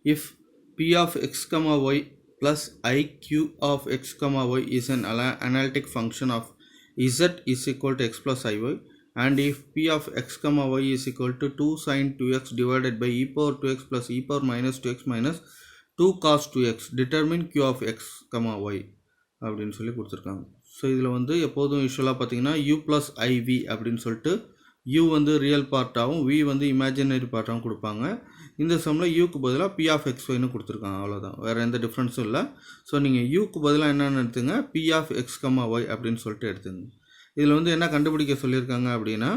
if p of x comma y plus iq of x comma y is an analytic function of z is equal to x plus iy, and if p of x comma y is equal to 2 sin 2x divided by e power 2x plus e power minus 2x minus 2 cos 2x, determine q of x comma y அப்படின்னு சொல்லி கொடுத்துருக்காங்க. So இதில் வந்து எப்போதும் யூஸ்வலாக பார்த்தீங்கன்னா u plus iv அப்படின்னு சொல்லிட்டு u வந்து ரியல் பார்ட்டாகவும் v வந்து இமேஜினரி பார்ட்டாகவும் கொடுப்பாங்க. இந்த சம்மில் யூக்கு பதிலாக p ஆஃப் எக்ஸ் ஒய்னு கொடுத்துருக்காங்க, அவ்வளோதான், வேறு எந்த டிஃப்ரென்ஸும் இல்லை. ஸோ நீங்கள் யூக்கு பதிலாக என்னென்னு எடுத்துங்க, p of X comma Y அப்படின்னு சொல்லிட்டு எடுத்துங்க. இதில் வந்து என்ன கண்டுபிடிக்க சொல்லியிருக்காங்க அப்படின்னா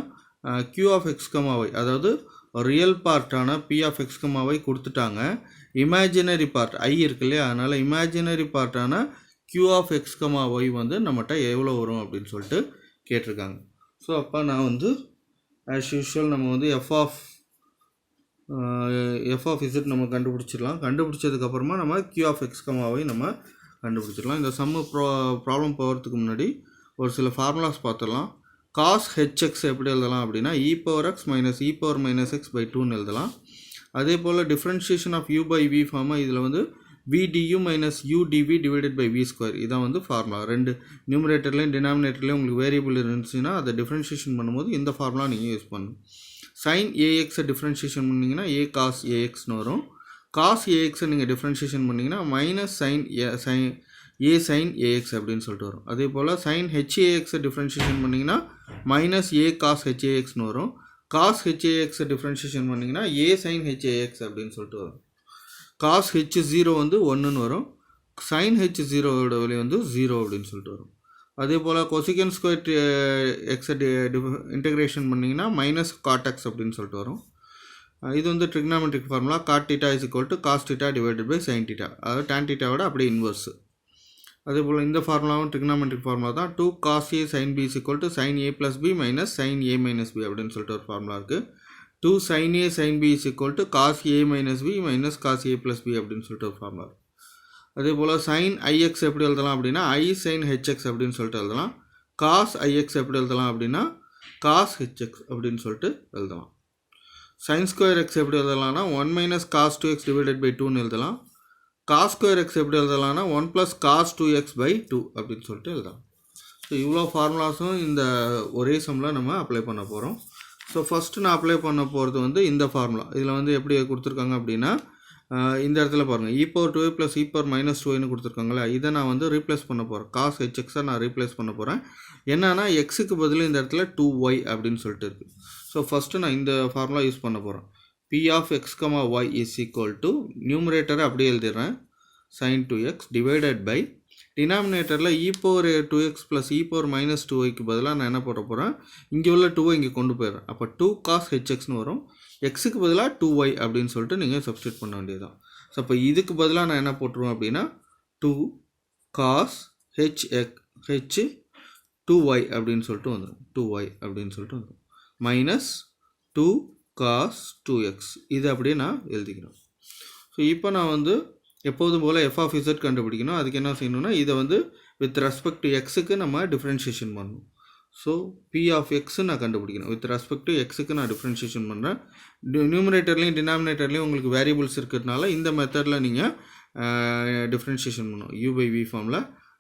q of X comma y, அதாவது ரியல் பார்ட்டான p of X comma y கொடுத்துட்டாங்க. இமேஜினரி பார்ட் i இருக்கு இல்லையா, அதனால் இமேஜினரி பார்ட்டான q of X comma y வந்து நம்மகிட்ட எவ்வளோ வரும் அப்படின்னு சொல்லிட்டு கேட்டிருக்காங்க. ஸோ அப்போ நான் வந்து ஆஸ் யூஷுவல் நம்ம வந்து எஃப் ஆஃப் இசட் நம்ம கண்டுபிடிச்சிடலாம். கண்டுபிடிச்சதுக்கப்புறமா நம்ம q of X comma Y நம்ம கண்டுபிடிச்சிடலாம். இந்த சம்மு ப்ராப்ளம் போகிறதுக்கு முன்னாடி ஒரு சில ஃபார்முலாஸ் பார்த்துடலாம். காஸ் ஹெச்எக்ஸ் எப்படி எழுதலாம் அப்படின்னா e power x minus e power minus x by 2ன்னு எழுதலாம். அதே போல் differentiation of u by v ஃபார்மாக இதில் வந்து vdu minus udv divided by v square, இதான் வந்து ஃபார்முலா. ரெண்டு நியூமரேட்டர்லேயும் டினாமினேட்டர்லேயும் உங்களுக்கு வேரியபிள் இருந்துச்சுன்னா அதை டிஃப்ரென்ஷியேஷன் பண்ணும்போது இந்த ஃபார்முலா நீங்கள் யூஸ் பண்ணணும். சைன் ஏஎக்ஸை டிஃப்ரென்ஷியேஷன் பண்ணிங்கன்னா ஏ காஸ் ஏஎக்ஸ்னு வரும். காஸ் ஏஎக்ஸை நீங்கள் டிஃப்ரென்ஷியேஷன் பண்ணிங்கன்னா மைனஸ் ஏ சைன் ஏஎக்ஸ் அப்படின்னு சொல்லிட்டு வரும். அதே போல் சைன் ஹெச்ஏஎக்ஸை டிஃப்ரென்ஷியேஷன் பண்ணிங்கன்னா மைனஸ் ஏ காஸ் ஹெச்ஏஎக்ஸ்னு வரும். காஸ் ஹெச்ஏஎக்ஸை டிஃப்ரென்ஷியேஷன் பண்ணிங்கன்னா ஏ சைன் ஹெச்ஏஎக்ஸ் அப்படின்னு சொல்லிட்டு வரும். காஸ் ஹெச் 0 வந்து 1ன்னு வரும். சைன் ஹெச் 0வோட விலை வந்து 0 அப்படின்னு சொல்லிட்டு வரும். அதே போல் கொசிகன் ஸ்கொயர் எக்ஸை இன்டெகிரேஷன் பண்ணிங்கன்னா மைனஸ் காட் எக்ஸ் அப்படின்னு சொல்லிட்டு வரும். இது வந்து trigonometric formula. Cot theta is equal to cos theta divided by sine theta, அதாவது டேன் டீட்டாவோட அப்படியே இன்வர்ஸு. அதே போல் இந்த ஃபார்முலாவும் ட்ரிக்னாமெட்ரிக் ஃபார்முலா தான். 2 cos A sine B is equal to sine A plus B minus sine A minus B அப்படின்னு சொல்லிட்டு ஒரு formula இருக்குது. 2 sin a sin b is equal to cos a minus b minus cos a plus b அப்படின்னு சொல்லிட்டு ஒரு formula. அதே போல் sin ix எப்படி எழுதலாம் அப்படின்னா i sin hx அப்படின்னு சொல்லிட்டு எழுதலாம். cos ix எப்படி எழுதலாம் அப்படின்னா cos hx அப்படின்னு சொல்லிட்டு எழுதலாம். sin square x எப்படி எழுதலாம்னா 1 minus cos 2x divided by 2ன்னு எழுதலாம். cos square x எப்படி எழுதலாம்னா 1 plus cos 2x by 2 அப்படின்னு சொல்லிட்டு எழுதலாம். ஸோ இவ்வளோ ஃபார்முலாஸும் இந்த ஒரே சம்மில் நம்ம அப்ளை பண்ண போகிறோம். ஸோ ஃபஸ்ட்டு நான் அப்ளை பண்ண போகிறது வந்து இந்த ஃபார்முலா. இதில் வந்து எப்படி கொடுத்துருக்காங்க அப்படின்னா இந்த இடத்துல பாருங்கள் e power 2 plus e power minus 2ன்னு கொடுத்துருக்காங்களே, இதை நான் வந்து ரீப்ளேஸ் பண்ண போகிறேன். காஸ் ஹெச்எக்ஸை நான் ரீப்ளேஸ் பண்ண போகிறேன். என்னன்னா எக்ஸுக்கு பதில் இந்த இடத்துல 2y அப்படின்னு சொல்லிட்டு இருக்குது. ஸோ ஃபஸ்ட்டு நான் இந்த ஃபார்முலா யூஸ் பண்ண போகிறேன். p of x comma y is equal to நியூமரேட்டரை அப்படியே எழுதிடுறேன், சைன் 2x டிவைடட் பை டினாமினேட்டரில் e power 2x plus e power minus 2yக்கு பதிலாக நான் என்ன போட போகிறேன், இங்கே உள்ள 2y இங்கே கொண்டு போயிடுறேன். அப்போ 2 காஸ் ஹெச்எக்ஸ்னு வரும். எக்ஸுக்கு பதிலாக 2y அப்படின்னு சொல்லிட்டு நீங்கள் சப்ஸ்டியூட் பண்ண வேண்டியதுதான். ஸோ அப்போ இதுக்கு பதிலாக நான் என்ன போட்டுருவேன் அப்படின்னா 2 காஸ் ஹெச் 2y அப்படின்னு சொல்லிட்டு வந்துடும். 2y அப்படின்னு சொல்லிட்டு வந்துடும். மைனஸ் 2 காஸ் 2x, இது அப்படியே நான் எழுதிக்கிறேன். ஸோ இப்போ நான் வந்து எப்போதும் போல் எஃப் ஆஃப் இசட் கண்டுபிடிக்கணும். அதுக்கு என்ன செய்யணும்னா இதை வந்து வித் ரெஸ்பெக்ட் டு எக்ஸுக்கு நம்ம டிஃப்ரென்ஷியேஷன் பண்ணணும். ஸோ பி ஆஃப் எக்ஸு நான் கண்டுபிடிக்கணும். வித் ரெஸ்பெக்ட் டு எக்ஸுக்கு நான் டிஃப்ரென்ஷியேஷன் பண்ணுறேன். நியூமரேட்டர்லேயும் டினாமினேட்டர்லேயும் உங்களுக்கு வேரியபிள்ஸ் இருக்கிறதுனால இந்த மெத்தடில் நீங்கள் டிஃப்ரென்ஷியேஷன் பண்ணணும். யூ பை வி ஃபார்மில்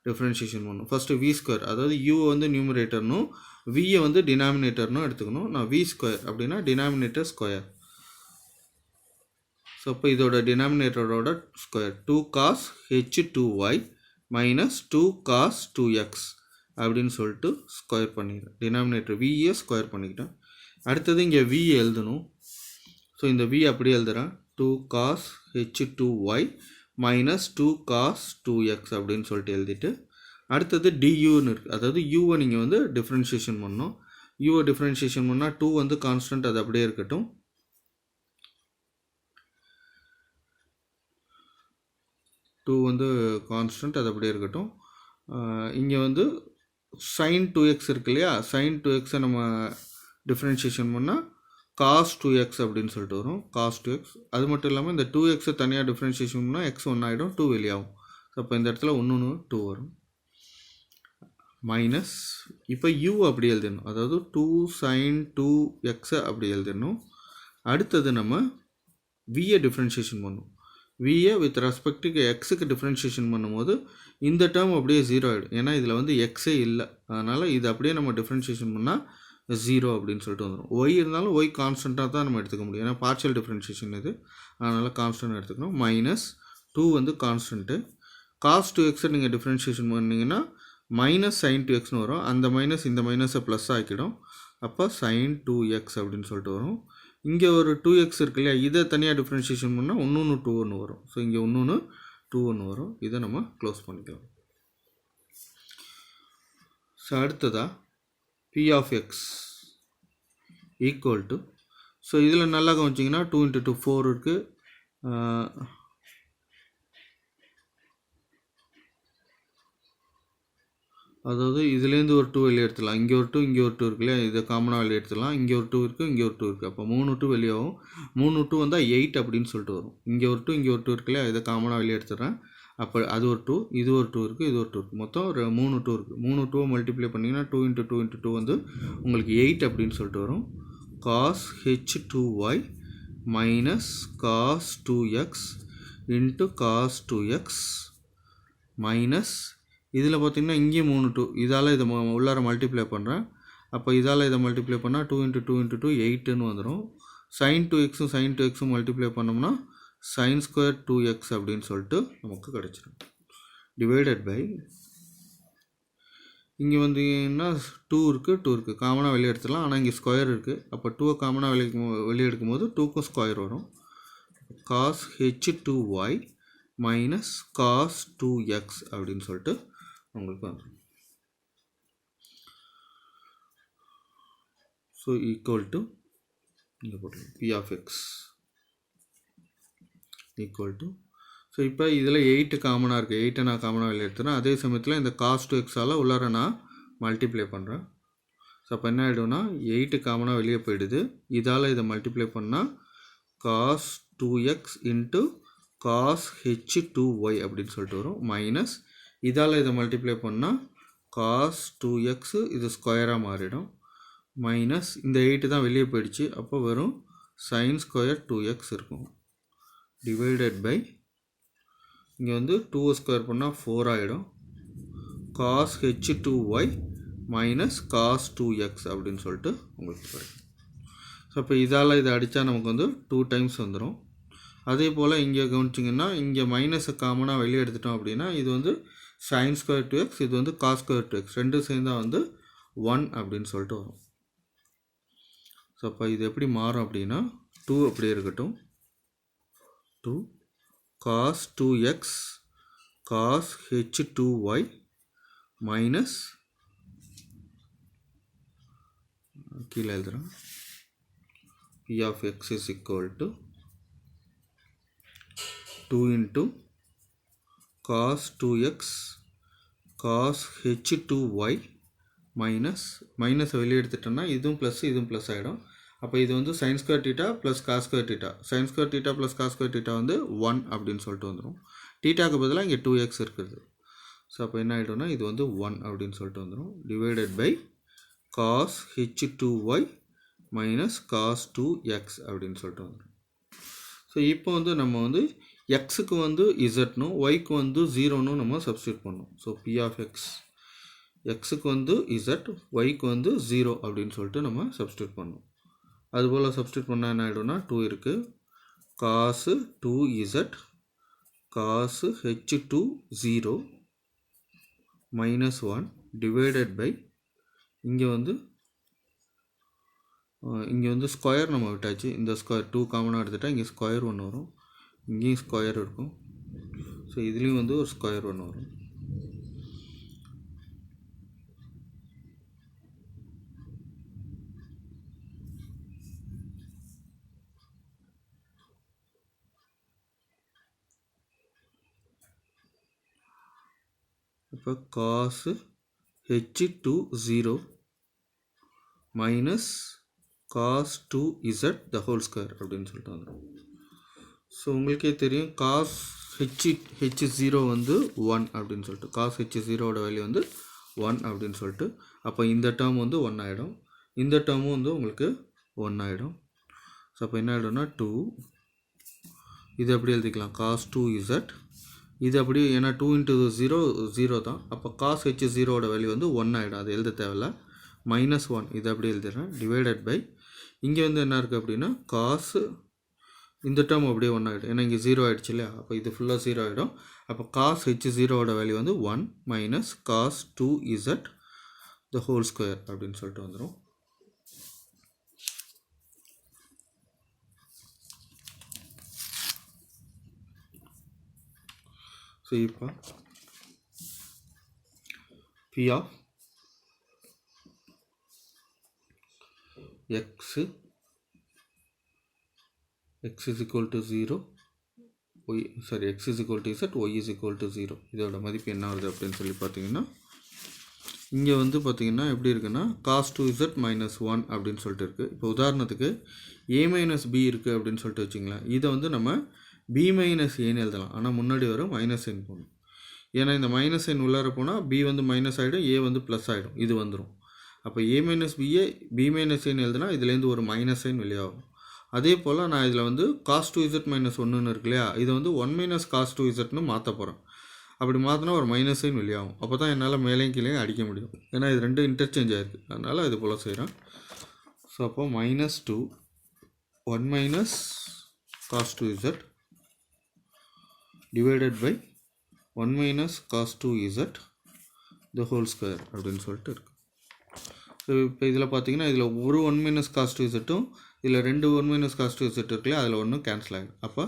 டிஃப்ரென்ஷியேஷன் பண்ணணும். ஃபஸ்ட்டு வி ஸ்கொயர், அதாவது யூ வந்து நியூமரேட்டர்னும் வியை வந்து டினாமினேட்டர்னும் எடுத்துக்கணும். நான் வி ஸ்கொயர் அப்படின்னா டினாமினேட்டர் ஸ்கொயர். ஸோ இப்போ இதோட டினாமினேட்டரோட square 2 cos h 2y minus 2 cos 2x அப்படின்னு சொல்லிட்டு ஸ்கொயர் பண்ணிக்கிறேன். டினாமினேட்டர் விஏ ஸ்கொயர் பண்ணிக்கிட்டேன். அடுத்தது இங்கே வி எழுதணும். ஸோ இந்த வி அப்படியே எழுதுகிறேன், 2 cos h 2y minus 2 cos 2x அப்படின்னு சொல்லிட்டு எழுதிட்டு அடுத்தது டியூன்னு இருக்குது. அதாவது யூவை நீங்கள் வந்து டிஃப்ரென்ஷியேஷன் பண்ணணும். யூவை டிஃப்ரென்ஷியேஷன் பண்ணால் 2 வந்து கான்ஸ்டன்ட், அது அப்படியே இருக்கட்டும். 2 வந்து கான்ஸ்டன்ட், அது அப்படியே இருக்கட்டும். இங்கே வந்து சைன் 2x இருக்கு இல்லையா, சைன் 2xை நம்ம டிஃப்ரென்ஷியேஷன் பண்ணால் காஸ் 2x அப்படின்னு சொல்லிட்டு வரும். Cos 2x. அது மட்டும் இல்லாமல் இந்த 2xை தனியாக டிஃப்ரென்ஷியேஷன் பண்ணால் x 1 ஆகிடும், 2 வெளியாகும். ஸோ அப்போ இந்த இடத்துல 1 2 வரும். மைனஸ் இப்போ u அப்படி எழுதிடணும், அதாவது 2 sin 2x அப்படி எழுதிடணும். அடுத்தது நம்ம வியை டிஃப்ரென்ஷியேஷன் பண்ணணும். வியை வித் ரெஸ்பெக்ட்டுக்கு எக்ஸுக்கு டிஃப்ரென்ஷியேஷன் பண்ணும்போது இந்த டேர்ம் அப்படியே 0 ஆகிடும். ஏன்னா இதில் வந்து எக்ஸே இல்லை. அதனால் இது அப்படியே நம்ம டிஃப்ரென்ஷியேஷன் பண்ணால் 0 அப்படின்னு சொல்லிட்டு வந்துடும். ஒய் இருந்தாலும் ஒய் கான்ஸ்டண்ட்டாக தான் நம்ம எடுத்துக்க முடியும். ஏன்னா பார்ஷியல் டிஃப்ரென்ஷியேஷன் இது. அதனால் கான்ஸ்டன்ட் எடுத்துக்கணும். -2 வந்து கான்ஸ்டன்ட்டு. cos 2x நீங்கள் டிஃப்ரென்ஷியேஷன் பண்ணிங்கன்னா -sin 2xன்னு வரும். அந்த மைனஸ் இந்த மைனஸை ப்ளஸ் ஆக்கிடும். அப்போ sin 2x அப்படின்னு சொல்லிட்டு வரும். இங்கே ஒரு 2x இருக்கு இல்லையா, இதை தனியாக டிஃப்ரென்ஷியேஷன் பண்ணால் இன்னொன்று 2 வரும். ஸோ இங்கே இன்னொன்று 2 வரும். இதை நம்ம க்ளோஸ் பண்ணிக்கலாம். ஸோ அடுத்ததாக p of x equal to, so இதில் நல்லா கவனிச்சிங்கன்னா 2 × 2 4 இருக்குது. அதாவது இதுலேருந்து ஒரு 2 வெளியே எடுத்துடலாம். இங்கே ஒரு 2 இங்கே ஒரு 2 இருக்கு இல்லையா, இதை காமனாக வெளியே எடுத்துடலாம். இங்கே ஒரு 2 இருக்குது, இங்கே ஒரு 2 இருக்குது. அப்போ 3 2 வெளியாகும். 3 2 வந்தால் 8 அப்படின்னு சொல்லிட்டு வரும். இங்கே ஒரு 2 இங்கே ஒரு 2 இருக்கு இல்லையா, இதை காமனாக வெளியே எடுத்துடுறேன். அப்போ அது ஒரு 2, இது ஒரு 2 இருக்குது, இது ஒரு 2 இருக்குது. மொத்தம் 3 2 இருக்குது. 3 2 மல்டிப்ளை பண்ணிங்கன்னா 2 × 2 × 2 வந்து உங்களுக்கு 8 அப்படின்னு சொல்லிட்டு வரும். cos h2y minus cos 2x into cos 2x minus இதில் பார்த்திங்கன்னா இங்கே 3 2, இதால் இதை உள்ளார மல்டிப்ளை பண்ணுறேன். அப்போ இதால் இதை மல்டிப்ளை பண்ணால் 2 × 2 × 2 8ன்னு வந்துடும். sin 2xம் sin 2xம் மல்டிப்ளை பண்ணோம்னா sin ஸ்கொயர் 2x அப்படின்னு சொல்லிட்டு நமக்கு கிடச்சிடும். டிவைடட் பை இங்கே வந்தீங்கன்னா 2 இருக்குது, 2 இருக்குது, காமனாக வெளியே எடுத்துடலாம். ஆனால் இங்கே ஸ்கொயர் இருக்குது. அப்போ 2 காமனாக வெளியே எடுக்கும்போது 2க்கும் ஸ்கொயர் வரும். cos h2y minus cos 2x அப்படின்னு சொல்லிட்டு உங்களுக்கு வந்துடும். ஸோ ஈக்குவல் டு இங்கே போட்டுருங்க p of x equal to, so இப்போ இதில் 8 காமனாக இருக்குது. 8 நான் காமனாக வெளியே எடுத்துகிறேன். அதே சமயத்தில் இந்த cos 2x உள்ளார நான் மல்டிப்ளை பண்ணுறேன். ஸோ அப்போ என்ன ஆகிடும்னா 8 காமனாக வெளியே போயிடுது. இதால் இதை மல்டிப்ளை பண்ணால் cos 2x into cos h2y அப்படின்னு சொல்லிட்டு வரும். மைனஸ் இதால் இதை மல்டிப்ளை பண்ணால் cos 2x இது ஸ்கொயராக மாறிடும். மைனஸ் இந்த 8 தான் வெளியே போயிடுச்சு. அப்போ வெறும் sin ஸ்கொயர் 2x இருக்கும். டிவைடட் பை இங்கே வந்து 2 ஸ்கொயர் பண்ணால் 4 ஆகிடும். cos h2y minus cos 2x அப்படின்னு சொல்லிட்டு உங்களுக்கு கிடைக்கும். ஸோ இப்போ இதால் இதை அடித்தா நமக்கு வந்து 2 டைம்ஸ் வந்துடும். அதே போல் இங்கே கவனிச்சிங்கன்னா இங்கே மைனஸை காமனாக வெளியே எடுத்துட்டோம் அப்படின்னா இது வந்து sin ஸ்கொயர் 2x, இது வந்து cos ஸ்கொயர் 2x, ரெண்டும் சேர்ந்தால் வந்து 1 அப்படின்னு சொல்லிட்டு வரும். ஸோ அப்போ இது எப்படி மாறும் அப்படின்னா 2 அப்படியே இருக்கட்டும். 2 cos 2x cos h2y minus கீழே எழுதுகிறேன் p of x is equal to 2 × cos 2x cos h2y minus வெளியே எடுத்துட்டோம்னா இதுவும் ப்ளஸ் ஆகிடும். அப்போ இது வந்து sin square theta plus cos square theta, sin square theta plus cos square theta வந்து 1 அப்படின்னு சொல்லிட்டு வந்துடும். தீட்டாக்கு பதிலாக இங்கே 2x இருக்குது. ஸோ அப்போ என்ன ஆகிடும்னா இது வந்து 1 அப்படின்னு சொல்லிட்டு வந்துடும். Divided by cos h2y minus cos 2x அப்படின்னு சொல்லிட்டு வந்துடும். ஸோ இப்போ வந்து நம்ம வந்து எக்ஸுக்கு வந்து இசட்னும் ஒய்க்கு வந்து 0ன்னு நம்ம சப்ஸ்டியூட் பண்ணோம். ஸோ p of x எக்ஸுக்கு வந்து இசட், ஒய்க்கு வந்து 0 அப்படின்னு சொல்லிட்டு நம்ம சப்ஸ்டியூட் பண்ணோம். அதுபோல் சப்ஸ்டியூட் பண்ணால் என்ன ஆகிடும்னா 2 இருக்குது. cos 2z cos h2 0 minus 1 divided by இங்கே வந்து ஸ்கொயர் நம்ம விட்டாச்சு. இந்த ஸ்கொயர் 2 காமனாக எடுத்துட்டால் இங்கே ஸ்கொயர் 1 வரும், இங்கேயும் ஸ்கொயர் இருக்கும். ஸோ இதுலேயும் வந்து ஒரு ஸ்கொயர் 1 வரும். இப்போ cos h2 0 minus cos 2z the whole square அப்படின்னு சொல்லிட்டு வந்துடும். ஸோ உங்களுக்கே தெரியும் cos h0 வந்து 1 அப்படின்னு சொல்லிட்டு, cos h0வோட வேல்யூ வந்து 1 அப்படின்னு சொல்லிட்டு, அப்போ இந்த டேர்ம் வந்து 1 ஆகிடும், இந்த டேர்மும் வந்து உங்களுக்கு 1 ஆகிடும். ஸோ அப்போ என்ன ஆகிடும்னா 2, இது அப்படி எழுதிக்கலாம் cos 2z. இது அப்படி ஏன்னா 2 into 0 0 தான். அப்போ cos h 0ஓட வேல்யூ வந்து 1 ஆகிடும். அது எழுத தேவையில்ல. -1 இது அப்படி எழுதிடுறேன். டிவைடட் பை இங்கே வந்து என்ன இருக்குது அப்படின்னா cos இந்த டேர்ம் அப்படியே 1 ஆகிடும். ஏன்னா இங்கே 0 ஆகிடுச்சு இல்லையா? அப்போ இது ஃபுல்லாக 0 ஆகிடும். அப்போ cos h 0ஓட வேல்யூ வந்து 1 minus cos 2z the whole square அப்படின்னு சொல்லிட்டு வந்துடும். ஸோ இப்போ P of x is equal to 0, x is equal to z, y is equal to 0. இதோட மதிப்பு என்ன வருது அப்படின்னு சொல்லி பார்த்தீங்கன்னா இங்கே வந்து பார்த்தீங்கன்னா எப்படி இருக்குன்னா cos 2z minus 1 அப்படின்னு சொல்லிட்டு இருக்குது. இப்போ உதாரணத்துக்கு a minus b இருக்குது அப்படின்னு சொல்லிட்டு வச்சிங்களேன். இதை வந்து நம்ம b minus aன்னு எழுதலாம். ஆனால் முன்னாடி வரும் மைனஸ் சைன் போகணும். ஏன்னா இந்த மைனஸ் சைன் உள்ளார போனால் b வந்து மைனஸ் ஆகிடும், a வந்து ப்ளஸ் ஆகிடும். இது வந்துடும். அப்போ a minus bயை b minus aன்னு எழுதுனா இதுலேருந்து ஒரு மைனஸ் சைன் வெளியாகும். அதே போல் நான் இதில் வந்து cos 2z minus 1ன்னு இருக்கு இல்லையா? இதை வந்து 1 minus cos 2zன்னு மாற்ற போகிறேன். அப்படி மாற்றினா ஒரு மைனஸ் சைன் வெளியாகும். அப்போ தான் என்னால் மேலேயும் கீழே அடிக்க முடியும். ஏன்னா இது ரெண்டும் இன்டர்சேஞ்ச் ஆகிருக்கு. அதனால் இது போல் செய்கிறேன். ஸோ அப்போ -2 1 minus cos 2z divided by 1 minus cos 2z the whole square அப்படின்னு சொல்லிட்டு இருக்குது. ஸோ இப்போ இதில் பார்த்தீங்கன்னா இதில் ஒரு 1 minus cos 2zட்டும் இதில் ரெண்டு 1 minus cos 2z இருக்குல்ல, அதில் ஒன்று கேன்சல் ஆகிடும். அப்போ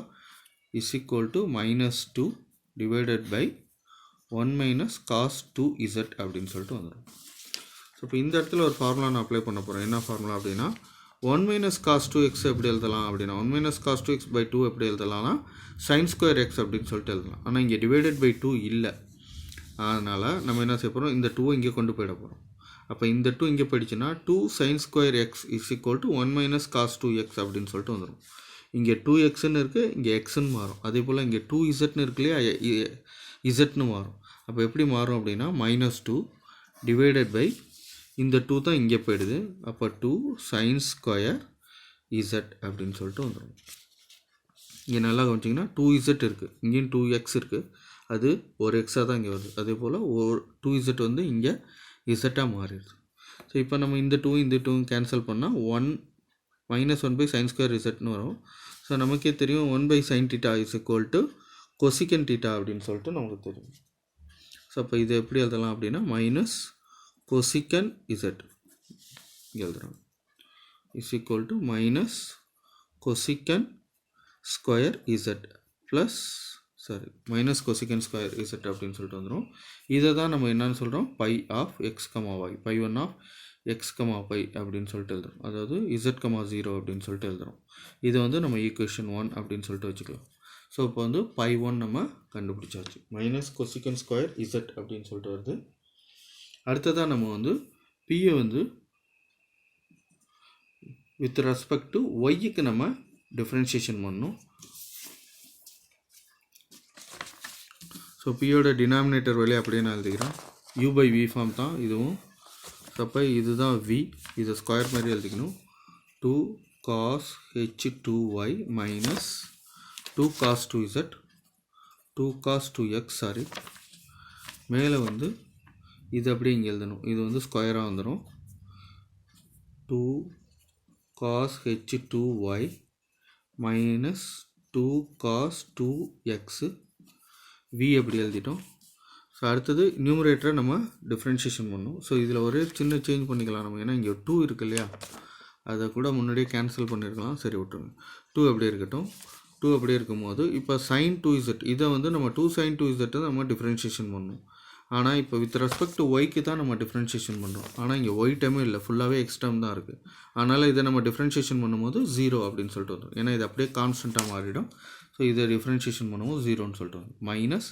is equal to -2 divided by 1 minus cos 2z அப்படின்னு சொல்லிட்டு வந்துடும். ஸோ இப்போ இந்த இடத்துல ஒரு ஃபார்முலா நான் அப்ளை பண்ண போகிறேன். என்ன ஃபார்முலா அப்படின்னா 1 minus cos 2x எப்படி எழுதலாம் அப்படின்னா 1 minus cos 2x by 2 எப்படி எழுதலாம்னா sin square x அப்படின்னு சொல்லிட்டு எழுதலாம். ஆனால் இங்கே டிவைடட் பை 2 இல்லை. அதனால் நம்ம என்ன செய்ய போகிறோம், இந்த 2 இங்கே கொண்டு போயிட போகிறோம். அப்போ இந்த 2 இங்கே போயிடுச்சுன்னா 2 sin square x is equal to 1 minus cos 2x அப்படின்னு சொல்லிட்டு வந்துடும். இங்கே 2xன்னு இருக்குது, இங்கே xன்னு மாறும். அதே போல் இங்கே 2zன்னு இருக்கு இல்லையா, zன்னு மாறும். அப்போ எப்படி மாறும் அப்படின்னா -2 டிவைடட் பை இந்த 2 தான் இங்கே போயிடுது. அப்போ 2 sin square z அப்படின்னு சொல்லிட்டு வந்துடும். இங்கே நல்லா கவனிச்சிங்கன்னா 2z இருக்குது, இங்கேயும் 2x இருக்குது. அது ஒரு எக்ஸாக தான் இங்கே வருது. அதே போல் ஒரு 2z வந்து இங்கே z மாறிடுது. ஸோ இப்போ நம்ம இந்த 2 இந்த 2 கேன்சல் பண்ணால் -1 by sin square zன்னு வரும். ஸோ நமக்கே தெரியும் 1 by sin theta is equal to cosecant theta அப்படின்னு சொல்லிட்டு நமக்கு தெரியும். ஸோ அப்போ இதை எப்படி எழுதலாம் அப்படின்னா மைனஸ் cosecant z எழுதுகிறோம் is equal to minus cosecant square z plus minus cosecant square z அப்படின்னு சொல்லிட்டு வந்துடும். இதை தான் நம்ம என்னன்னு சொல்கிறோம், pi of x, y, pi 1 of x, y அப்படின்னு சொல்லிட்டு எழுதுகிறோம். அதாவது z, 0 அப்படின்னு சொல்லிட்டு எழுதுகிறோம். இதை வந்து நம்ம ஈக்குவேஷன் 1 அப்படின்னு சொல்லிட்டு வச்சுக்கலாம். ஸோ இப்போ வந்து pi 1 நம்ம கண்டுபிடிச்சாச்சு. மைனஸ் cosecant square z அப்படின்னு சொல்லிட்டு வருது. அடுத்ததாக நம்ம வந்து பியை வந்து வித் ரெஸ்பெக்ட் டு ஒய்க்கு நம்ம டிஃப்ரென்ஷியேஷன் பண்ணணும். ஸோ பியோட டினாமினேட்டர் வெளியே அப்படியே நான் எழுதிக்கிறேன். u by v ஃபார்ம் தான் இதுவும். அப்போ இதுதான் v, இதை ஸ்கொயர் மாதிரி எழுதிக்கணும். 2 cos h 2y minus 2 cos 2z 2 cos 2x மேலே வந்து இது அப்படியே இங்கே எழுதணும். இது வந்து ஸ்கொயராக வந்துடும். 2 cos h 2y minus 2 cos 2x v அப்படி எழுதிட்டோம். ஸோ அடுத்தது நியூமரேட்டரை நம்ம டிஃப்ரென்ஷியேஷன் பண்ணணும். ஸோ இதில் ஒரே சின்ன சேஞ்ச் பண்ணிக்கலாம் நம்ம. ஏன்னா இங்கே 2 இருக்கு இல்லையா, அதை கூட முன்னாடியே கேன்சல் பண்ணியிருக்கலாம். சரி விட்டுருங்க, 2 அப்படியே இருக்கட்டும். 2 அப்படியே இருக்கும்போது இப்போ sin 2z இதை வந்து நம்ம 2 sin 2z நம்ம டிஃப்ரென்ஷியேஷன் பண்ணணும். ஆனால் இப்போ வித் ரெஸ்பெக்ட் டு ஒய்க்கு தான் நம்ம டிஃப்ரென்ஷியேஷன் பண்ணுறோம். ஆனால் இங்கே ஒய் டைமே இல்லை, ஃபுல்லாகவே எக்ஸ் டைம் தான் இருக்குது. அதனால் இதை நம்ம டிஃப்ரென்ஷியேஷன் பண்ணும்போது 0 அப்படின்னு சொல்லிட்டு வந்துடும். ஏன்னா இது அப்படியே கான்ஸ்டண்ட்டாக மாறிடும். ஸோ இதை டிஃப்ரென்ஷியேஷன் பண்ணும்போது 0ன்னு சொல்லிட்டு வரும். மைனஸ்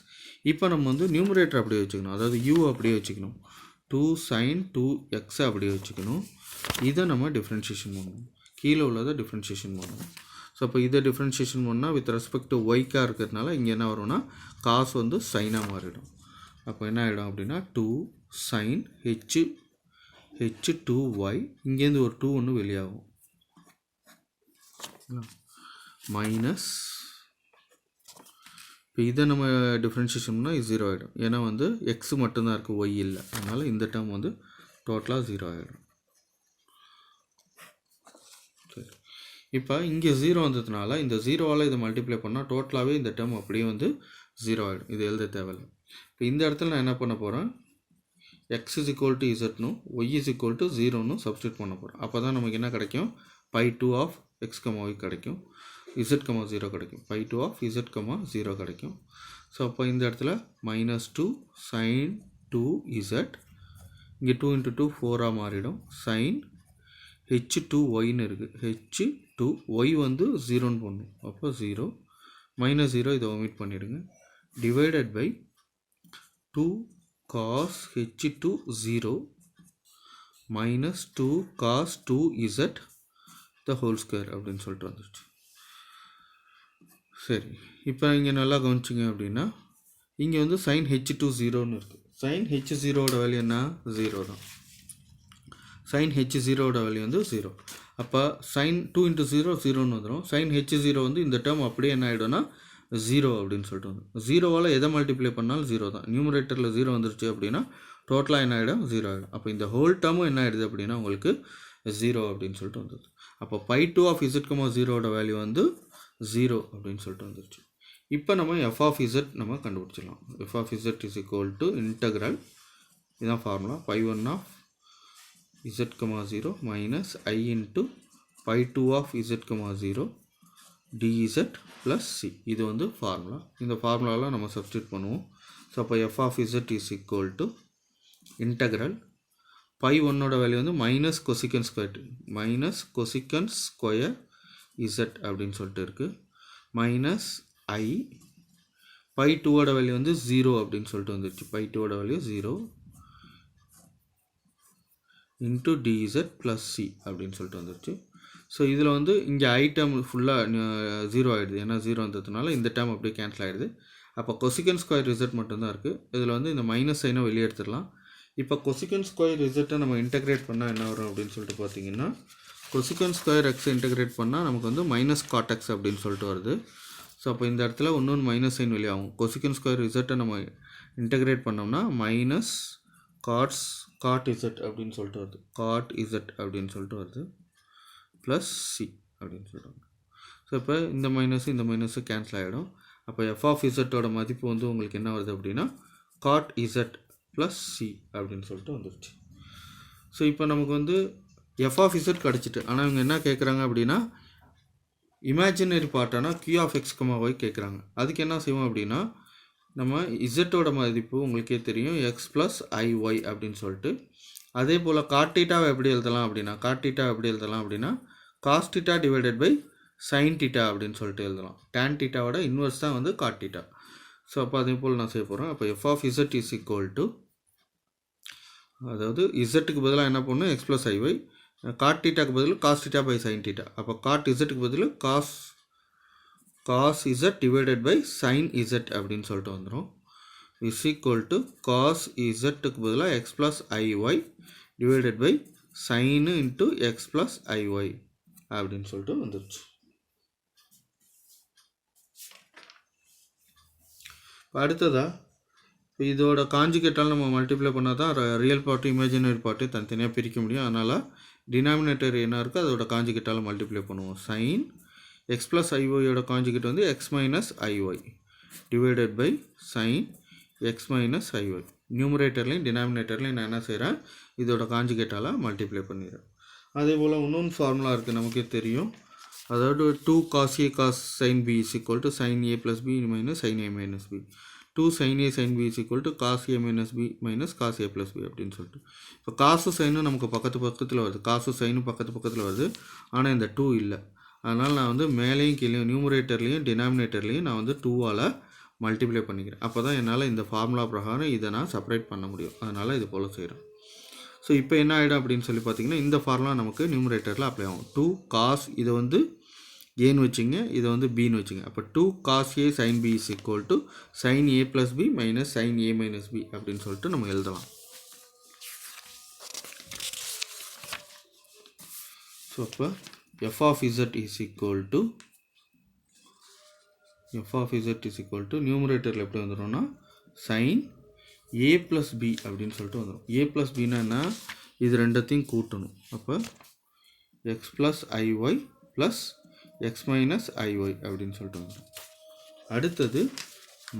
இப்போ நம்ம வந்து நியூமரேட்டர் அப்படியே வச்சுக்கணும். அதாவது u அப்படியே வச்சுக்கணும். 2 sin 2x அப்படியே வச்சுக்கணும். இதை நம்ம டிஃப்ரென்ஷியேஷன் பண்ணணும். கீழே உள்ளதை டிஃப்ரென்ஷியேஷன் பண்ணணும். ஸோ அப்போ இதை டிஃப்ரென்ஷியேஷன் பண்ணால் வித் ரெஸ்பெக்ட் டு ஒய்க்காக இருக்கிறதுனால இங்கே என்ன வரும்னா காசு வந்து சைனாக மாறிடும். அப்போ என்ன ஆகிடும் அப்படின்னா 2 sin h 2y இங்கேருந்து ஒரு 2 ஒன்று வெளியாகும். மைனஸ் இப்போ இதை நம்ம டிஃப்ரென்ஷியேஷன்னா இது 0 ஆகிடும். ஏன்னா வந்து எக்ஸ் மட்டும்தான் இருக்குது, ஒய் இல்லை. அதனால் இந்த டேர்ம் வந்து டோட்டலாக 0 ஆகிடும். சரி, இப்போ இங்கே 0 வந்ததுனால இந்த 0வால் இதை மல்டிப்ளை பண்ணால் டோட்டலாகவே இந்த டேர்ம் அப்படியே வந்து 0 ஆகிடும். இது எழுத தேவையில்லை. இப்போ இந்த இடத்துல நான் என்ன பண்ண போகிறேன், x is equal to z னும் y is equal to 0 substitute பண்ண போகிறோம். அப்போ தான் நமக்கு என்ன கிடைக்கும், π2 of x, y கிடைக்கும், z, 0 கிடைக்கும். π2 of z, 0 கிடைக்கும். ஸோ அப்போ இந்த இடத்துல -2 sin 2z, இங்கே 2 × 2 4ஆக மாறிடும். sin h2yன்னு இருக்குது, h2y வந்து 0ன்னு போடணும். அப்போ 0 -0 இதை ஒமிட் பண்ணிவிடுங்க. Divided by 2 cos h2 0 minus 2 cos 2z the whole square அப்படின்னு சொல்லிட்டு வந்துடுச்சு. சரி, இப்போ இங்கே நல்லா கவனிச்சிங்க அப்படின்னா இங்கே வந்து sin h2 0ன்னு இருக்குது. sin h0ஓட வேல்யூ என்ன, 0 தான். sin h0ஓட வேல்யூ வந்து 0. அப்போ sin 2 × 0 0ன்னு வந்துடும். sin h0 வந்து இந்த டேர்ம் அப்படியே என்ன ஆகிடும்னா 0 அப்படின்னு சொல்லிட்டு வந்து 0வால் எதை மல்டிப்ளை பண்ணாலும் 0 தான். நியூமரேட்டரில் 0 வந்துருச்சு அப்படின்னா டோட்டலாக என்ன ஆகிடும், 0 ஆகிடும். அப்போ இந்த ஹோல் டேர்மும் என்ன ஆகிடுது அப்படின்னா உங்களுக்கு 0 அப்படின்னு சொல்லிட்டு வந்துடுது. அப்போ π2 of z, 0ஓட வேல்யூ வந்து 0 அப்படின்னு சொல்லிட்டு வந்துருச்சு. இப்போ நம்ம f of z நம்ம கண்டுபிடிச்சிடலாம். f of z is equal to integral, இதுதான் formula, π1 of z, 0 minus I into π2 of z, 0 dz plus c. இது வந்து ஃபார்முலா. இந்த ஃபார்முலாவில் நம்ம சப்ஸ்டியூட் பண்ணுவோம். ஸோ அப்போ f of z is equal to integral π1ஓட வேல்யூ வந்து மைனஸ் கொசிகன் ஸ்கொயர் z அப்படின்னு சொல்லிட்டு இருக்குது, மைனஸ் I, π2ஓட வேல்யூ வந்து 0 அப்படின்னு சொல்லிட்டு வந்துடுச்சு. π2ஓட value 0 into dz plus c அப்படின்னு சொல்லிட்டு வந்துடுச்சு. ஸோ இதில் வந்து இங்கே ஐ டேர்ம் ஃபுல்லாக 0 ஆகிடுது. ஏன்னா 0 வந்ததுனால இந்த டேர்ம் அப்படியே கேன்சல் ஆகிடுது. அப்போ கொசிகன் ஸ்கொயர் ரிசல்ட் மட்டும்தான் இருக்குது. இதில் வந்து இந்த மைனஸ் சைனை வெளியே எடுத்துடலாம். இப்போ கொசிகன் ஸ்கொயர் ரிசல்ட்டை நம்ம இன்டெகிரேட் பண்ணால் என்ன வரும் அப்படின்னு சொல்லிட்டு பார்த்தீங்கன்னா, கொசிகன் ஸ்கொயர் எக்ஸை இன்டெகிரேட் பண்ணால் நமக்கு வந்து மைனஸ் காட் எக்ஸ் அப்படின்னு சொல்லிட்டு வருது. ஸோ அப்போ இந்த இடத்துல இன்னொன்று மைனஸ் சைன் வெளியாகும். கொசிகன் ஸ்கொயர் ரிசல்ட்டை நம்ம இன்டெகிரேட் பண்ணோம்னா மைனஸ் காட் இசட் அப்படின்னு சொல்லிட்டு வருது, காட் இசட் அப்படின்னு சொல்லிட்டு வருது, ப்ளஸ் சி அப்படின்னு சொல்கிறாங்க. ஸோ இப்போ இந்த மைனஸு கேன்சல் ஆகிடும். அப்போ எஃப் ஆஃப் இசட்டோட மதிப்பு வந்து உங்களுக்கு என்ன வருது அப்படின்னா காட் இசட் ப்ளஸ் சி அப்படின்னு சொல்லிட்டு வந்துடுச்சு. ஸோ இப்போ நமக்கு வந்து எஃப் ஆஃப் இசட் கிடச்சிட்டு, ஆனால் இவங்க என்ன கேட்குறாங்க அப்படின்னா imaginary பார்ட்டானா q of x, y கேட்குறாங்க. அதுக்கு என்ன செய்வோம் அப்படின்னா நம்ம இசட்டோட மதிப்பு உங்களுக்கே தெரியும் x ப்ளஸ் iy அப்படின்னு சொல்லிட்டு, அதே போல் காட் தீட்டாவை எப்படி எழுதலாம் அப்படின்னா cos theta divided by sine theta அப்படின்னு சொல்லிட்டு எழுதலாம். டேன் தீட்டாவோட இன்வெர்ஸ் தான் வந்து காட் தீட்டா. ஸோ அப்போ அதே போல் நான் செய்ய போகிறேன். அப்போ F of Z is equal to, அதாவது இசட்டுக்கு பதிலாக என்ன பண்ணணும், எக்ஸ் ப்ளஸ் ஐஒய், காட் தீட்டாக்கு பதில் cos theta by sine theta. அப்போ காட் இசட்டுக்கு பதில் cos Z divided by sine Z அப்படின்னு சொல்லிட்டு வந்துடும். இஸ் ஈக்குவல் டு காஸ் இசட்டுக்கு பதிலாக X plus i y divided by sine into X plus i y அப்படின்னு சொல்லிட்டு வந்துடுச்சு. அடுத்ததாக இப்போ இதோட காஞ்சுகேட்டால் நம்ம மல்டிப்ளை பண்ணால் தான் ரியல் பார்ட்டு இமேஜினரி பார்ட்டு தனித்தனியாக பிரிக்க முடியும். அதனால் டினாமினேட்டர் என்ன இருக்கோ அதோட காஞ்சுகேட்டால் மல்டிப்ளை பண்ணுவோம். சைன் எக்ஸ் ப்ளஸ் ஐஒயோட காஞ்சுகேட் வந்து x minus i y divided by sine x minus i y. நியூமரேட்டர்லையும் டினாமினேட்டர்லையும் நான் என்ன செய்கிறேன், இதோட காஞ்சுகேட்டால் மல்டிப்ளை பண்ணிடுறேன். அதே போல் இன்னொன்று ஃபார்முலா இருக்குது நமக்கே தெரியும், அதாவது 2 cos a cos sin b is equal to sin a plus b minus sin a minus b. 2 sin a sin b is equal to cos a minus b minus cos a plus b அப்படின்னு சொல்லிட்டு. இப்போ காசு சைனும் நமக்கு பக்கத்தில் வருது, காசு சைனும் பக்கத்தில் வருது, ஆனால் இந்த 2 இல்லை. அதனால் நான் வந்து மேலேயும் கீழேயும் நியூமரேட்டர்லேயும் டினாமினேட்டர்லேயும் நான் வந்து 2ஆல் மல்டிப்ளை பண்ணிக்கிறேன். அப்போ தான் என்னால் இந்த ஃபார்முலா பிரகாரம் இதை நான் செப்பரேட் பண்ண முடியும். அதனால் இது போல் செய்கிறேன். ஸோ இப்போ என்ன ஆகிடும் அப்படின்னு சொல்லி பார்த்தீங்கன்னா இந்த ஃபார்முலா நமக்கு நியூமரேட்டரில் அப்ளை ஆகும். 2 cos, இதை வந்து ஏன்னு வச்சுங்க, இதை வந்து பின்னு வச்சுங்க. அப்போ 2 cos a sin b is equal to sin a plus b minus sin a minus b அப்படின்னு சொல்லிட்டு நம்ம எழுதலாம். ஸோ அப்போ f of z is equal to f of Z is equal to நியூமரேட்டரில் எப்படி வந்துடும்னா சைன் ஏ ப்ளஸ் பி அப்படின்னு சொல்லிட்டு வந்துடும். ஏ ப்ளஸ் பின்னா என்ன, இது ரெண்டத்தையும் கூட்டணும். அப்போ x plus i y plus x minus i y அப்படின்னு சொல்லிட்டு வந்துடும். அடுத்தது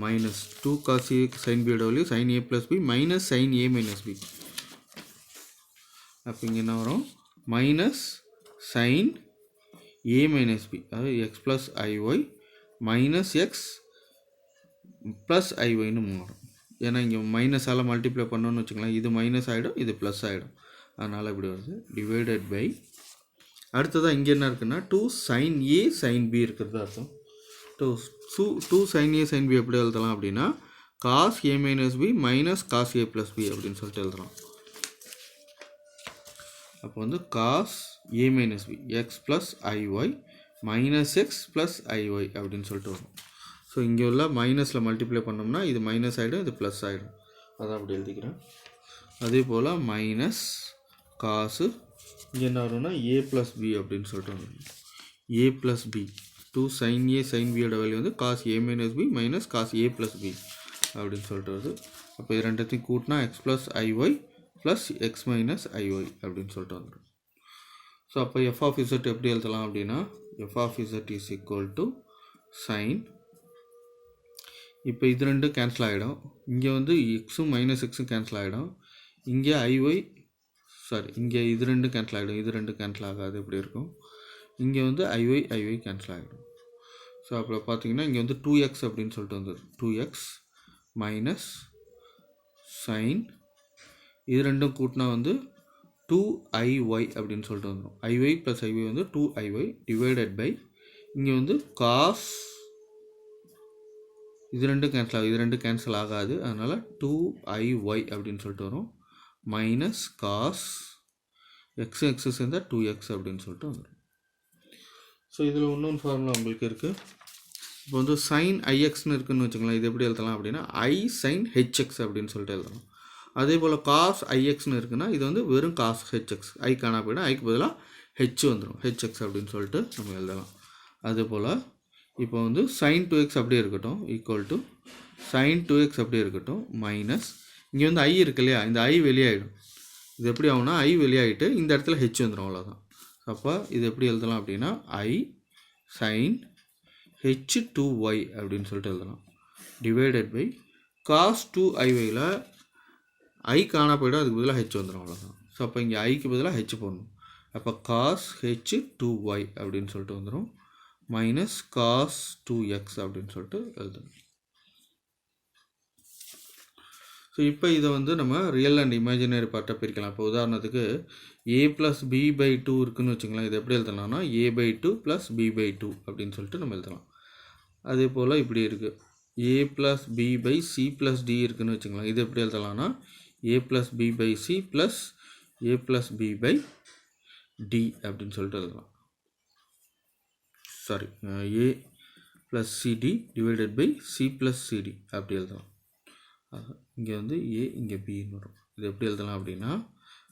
minus 2 cos a sin b டபிள்யூ sin a plus B minus sin a minus b. அப்போ இங்கே என்ன வரும், minus sin a minus b, அதாவது x plus i y minus x plus ஐஒய்னு மாறும். ஏன்னா இங்கே மைனஸால் மல்டிப்ளை பண்ணோன்னு வச்சுக்கலாம், இது மைனஸ் ஆகிடும், இது ப்ளஸ் ஆகிடும், அதனால் இப்படி வருது. டிவைடட் பை அடுத்ததாக இங்கே என்ன இருக்குன்னா 2 sin a sin b இருக்கிறது அர்த்தம். 2 sin a sin b எப்படி எழுதலாம் அப்படின்னா cos a minus b minus cos a plus b அப்படின்னு சொல்லிட்டு எழுதலாம். அப்போ வந்து cos a minus b X plus i y minus x plus i y அப்படின்னு சொல்லிட்டு வரும். ஸோ இங்கே உள்ள மைனஸில் மல்டிப்ளை பண்ணோம்னா இது மைனஸ் ஆகிடும், இது ப்ளஸ் ஆகிடும், அதான் அப்படி எழுதிக்கிறேன். அதே போல் மைனஸ் காசு இங்கே என்ன வரும்னா ஏ ப்ளஸ் பி அப்படின்னு சொல்லிட்டு வந்துடும். A plus b 2 sin a sin b value வந்து cos a minus b minus cos a plus b அப்படின்னு சொல்லிட்டு வருது. அப்போ இது ரெண்டத்தையும் கூட்டினா x plus i y plus x minus i y அப்படின்னு சொல்லிட்டு வந்துடும். ஸோ அப்போ எஃப் ஆஃப் இசட் எப்படி எழுதலாம் அப்படின்னா F of Z is equal to sine, இப்போ இது ரெண்டும் கேன்சல் ஆகிடும், இங்கே வந்து எக்ஸும் மைனஸ் எக்ஸும் கேன்சல் ஆகிடும், இங்கே ஐஒய் இங்கே இது ரெண்டும் கேன்சல் ஆகிடும், இது ரெண்டும் கேன்சல் ஆகாது, இப்படி இருக்கும். இங்கே வந்து ஐஒய் கேன்சல் ஆகிடும். ஸோ அப்புறம் பார்த்தீங்கன்னா இங்கே வந்து 2x அப்படின்னு சொல்லிட்டு வந்துடும். 2x மைனஸ் சைன் இது ரெண்டும் கூட்டினா வந்து 2iy அப்படின்னு சொல்லிட்டு வந்துடும். ஐஒய் ப்ளஸ் ஐஒய் வந்து 2iy டிவைடட் பை இங்கே வந்து காஸ் இது ரெண்டும் கேன்சல் ஆகும், இது ரெண்டும் கேன்சல் ஆகாது, அதனால் 2iy அப்படின்னு சொல்லிட்டு வரும் மைனஸ் காஸ் எக்ஸ் எக்ஸ் சேர்ந்தால் 2x அப்படின்னு சொல்லிட்டு வந்துடும். ஸோ இதில் இன்னொன்று ஃபார்முலா உங்களுக்கு இருக்குது. இப்போ வந்து சைன் ஐஎக்ஸ்னு இருக்குதுன்னு வச்சுக்கலாம், இது எப்படி எழுதலாம் அப்படின்னா ஐ சைன் ஹெச்எக்ஸ் அப்படின்னு சொல்லிட்டு எழுதலாம். அதே போல் காஸ் ஐஎக்ஸ்னு இருக்குன்னா இது வந்து வெறும் காஸ் ஹெச்எக்ஸ், ஐ காணா போய்டும், ஐக்கு பதிலாக ஹெச் வந்துடும், ஹெச்எக்ஸ் அப்படின்னு சொல்லிட்டு நம்ம எழுதலாம். அதே போல் இப்போ வந்து sin 2x அப்படியே இருக்கட்டும் ஈக்குவல் டு sin 2x அப்படியே இருக்கட்டும் மைனஸ் இங்கே வந்து ஐ இருக்கு இல்லையா, இந்த ஐ வெளியாகிடும், இது எப்படி ஆகும்னா ஐ வெளியாகிட்டு இந்த இடத்துல ஹெச் வந்துடும், அவ்வளோதான். அப்போ இது எப்படி எழுதலாம் அப்படின்னா ஐ sin h2y அப்படின்னு சொல்லிட்டு எழுதலாம் டிவைடட் பை காஸ் 2iyயில் ஐ காணா போய்டும், அதுக்கு பதிலாக ஹெச் வந்துடும், அவ்வளோதான். ஸோ அப்போ இங்கே ஐக்கு பதிலாக ஹெச் போடணும், அப்போ காஸ் h2y அப்படின்னு சொல்லிட்டு வந்துடும் மைனஸ் காஸ் 2x அப்படின்னு சொல்லிட்டு எழுதணும். ஸோ இப்போ இதை வந்து நம்ம ரியல் அண்ட் இமேஜினரி பார்ட்டாக பிரிக்கலாம். இப்போ உதாரணத்துக்கு a ப்ளஸ் பி பை 2 இருக்குதுன்னு வச்சுக்கலாம், இது எப்படி எழுதலாம்னா a by 2 plus B by 2 அப்படின்னு சொல்லிட்டு நம்ம எழுதலாம். அதே போல் இப்படி இருக்குது a plus B by C plus D இருக்குதுன்னு வச்சுக்கலாம், இது எப்படி எழுதலாம்னா a plus B by C plus a plus B by D அப்படின்னு சொல்லிட்டு எழுதலாம். a plus cd divided by c plus cd அப்படி எழுதலாம். இங்கே வந்து a இங்கே bன்னு வரும், இது எப்படி எழுதலாம் அப்படின்னா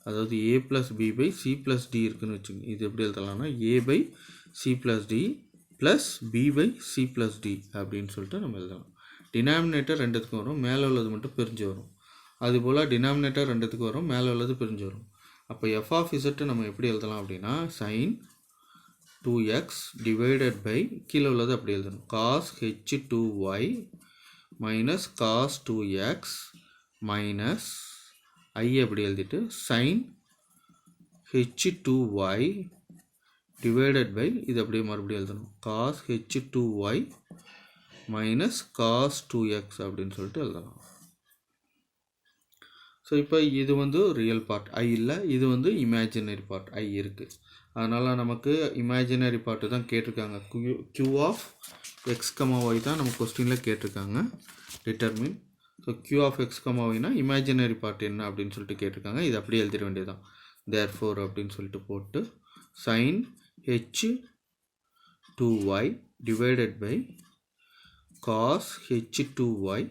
அதாவது a plus b by c plus d இருக்குன்னு வச்சுங்க, இது எப்படி எழுதலாம்னா a by c plus d plus b by c plus d அப்படின்னு சொல்லிட்டு நம்ம எழுதலாம். டினாமினேட்டர் ரெண்டுத்துக்கும் வரும், மேலே உள்ளது மட்டும் பிரிஞ்சு வரும். அதுபோல் டினாமினேட்டர் ரெண்டுத்துக்கும் வரும், மேலே உள்ளது பிரிஞ்சு வரும். அப்போ எஃப் ஆஃப் இசட்டு நம்ம எப்படி எழுதலாம் அப்படின்னா சைன் 2x divided by கீழே உள்ளது அப்படி எழுதணும் cos h2y minus cos 2x minus I அப்படி எழுதிட்டு sin h2y divided by இது அப்படியே மறுபடியும் எழுதணும் cos h2y minus cos 2x அப்படின்னு சொல்லிட்டு எழுதலாம். ஸோ இப்போ இது வந்து ரியல் பார்ட் ஐ இல்லை, இது வந்து இமேஜினரி பார்ட் ஐ இருக்குது. அதனால் நமக்கு இமேஜினரி பார்ட்டு தான் கேட்டிருக்காங்க. q of x comma y தான் நம்ம கொஸ்டினில் கேட்டிருக்காங்க determine. So q of x comma ஒய்னா இமேஜினரி பார்ட் என்ன அப்படின்னு சொல்லிட்டு கேட்டிருக்காங்க. இது அப்படியே எழுதிட வேண்டியதுதான். தேர்ஃபோர் அப்படின்னு சொல்லிட்டு போட்டு sin h2y divided by cos h2y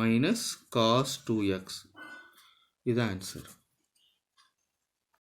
minus cos 2x. இதுதான் ஆன்சர்.